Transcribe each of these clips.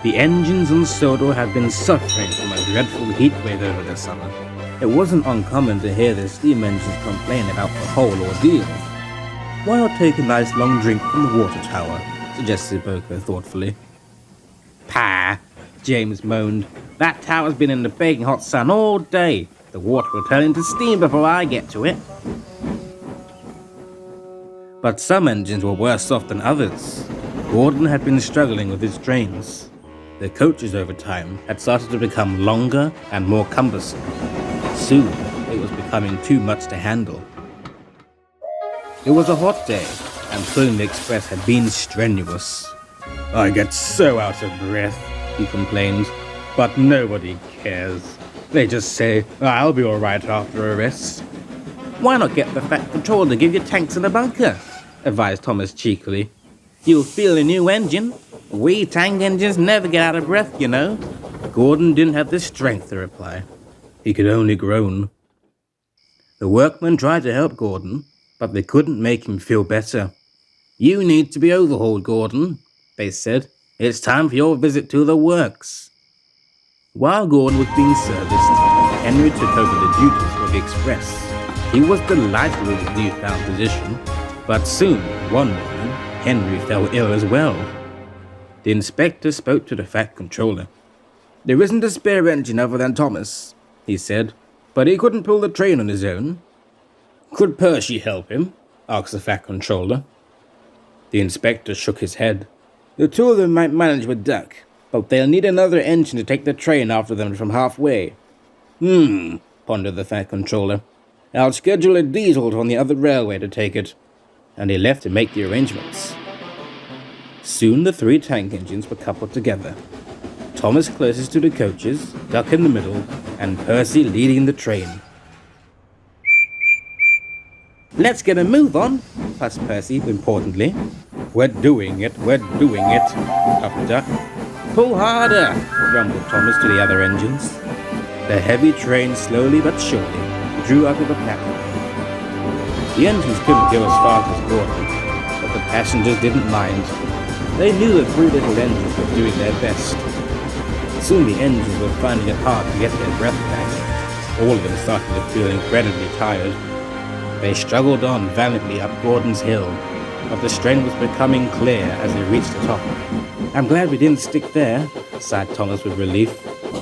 The engines on Sodor had been suffering from a dreadful heat wave over the summer. It wasn't uncommon to hear the steam engines complain about the whole ordeal. "Why not take a nice long drink from the water tower?" suggested Boko thoughtfully. "Pah," James moaned. "That tower's been in the baking hot sun all day. The water will turn into steam before I get to it." But some engines were worse off than others. Gordon had been struggling with his trains. The coaches over time had started to become longer and more cumbersome. Soon, it was becoming too much to handle. It was a hot day, and pulling the express had been strenuous. "I get so out of breath," he complained, "but nobody cares. They just say, I'll be alright after a rest." "Why not get the Fat Controller to give you tanks in a bunker?" advised Thomas cheekily. "You'll feel a new engine. We tank engines never get out of breath, you know." Gordon didn't have the strength to reply. He could only groan. The workmen tried to help Gordon, but they couldn't make him feel better. "You need to be overhauled, Gordon," they said. "It's time for your visit to the works." While Gordon was being serviced, Henry took over the duties for the express. He was delighted with his newfound position, but soon, one morning, Henry fell ill as well. The inspector spoke to the Fat Controller. "There isn't a spare engine other than Thomas," he said, "but he couldn't pull the train on his own." "Could Percy help him?" asked the Fat Controller. The inspector shook his head. "The two of them might manage with Duck, but they'll need another engine to take the train after them from halfway." Pondered the Fat Controller. "I'll schedule a diesel on the other railway to take it." And he left to make the arrangements. Soon the three tank engines were coupled together. Thomas closest to the coaches, Duck in the middle, and Percy leading the train. "Let's get a move on," fussed Percy importantly. We're doing it, puffed Duck. "Pull harder," grumbled Thomas to the other engines. The heavy train slowly but surely drew up to the platform. The engines couldn't go as fast as Gordon, but the passengers didn't mind. They knew the three little engines were doing their best. Soon the engines were finding it hard to get their breath back. All of them started to feel incredibly tired. They struggled on valiantly up Gordon's hill, but the strain was becoming clear as they reached the top. "I'm glad we didn't stick there," sighed Thomas with relief.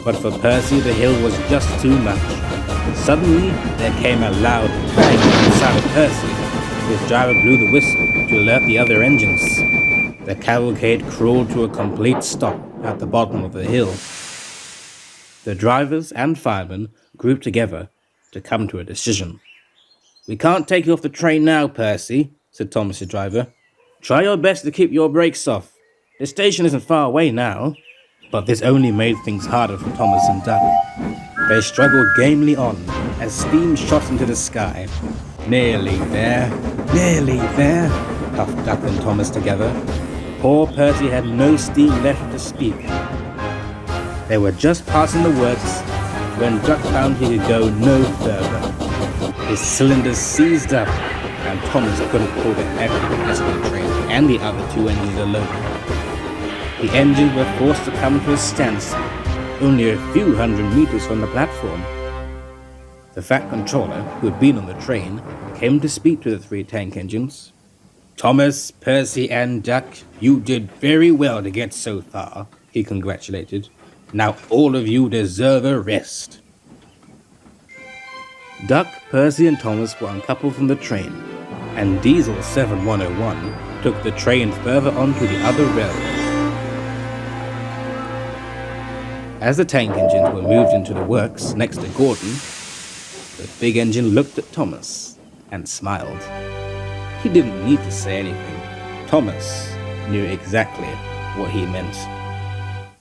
But for Percy, the hill was just too much. Suddenly, there came a loud bang inside of Percy. His driver blew the whistle to alert the other engines. The cavalcade crawled to a complete stop at the bottom of the hill. The drivers and firemen grouped together to come to a decision. "We can't take you off the train now, Percy," said Thomas, the driver. "Try your best to keep your brakes off. The station isn't far away now." But this only made things harder for Thomas and Duck. They struggled gamely on as steam shot into the sky. Nearly there, puffed Duck and Thomas together. Poor Percy had no steam left to speak. They were just passing the works when Duck found he could go no further. His cylinders seized up, and Thomas couldn't pull the heavy passenger train and the other two engines alone. The engines were forced to come to a standstill, only a few hundred meters from the platform. The Fat Controller, who had been on the train, came to speak to the three tank engines. "Thomas, Percy, and Duck, you did very well to get so far," he congratulated. "Now all of you deserve a rest." Duck, Percy, and Thomas were uncoupled from the train, and Diesel 7101 took the train further on to the other railway. As the tank engines were moved into the works next to Gordon, the big engine looked at Thomas and smiled. He didn't need to say anything. Thomas knew exactly what he meant.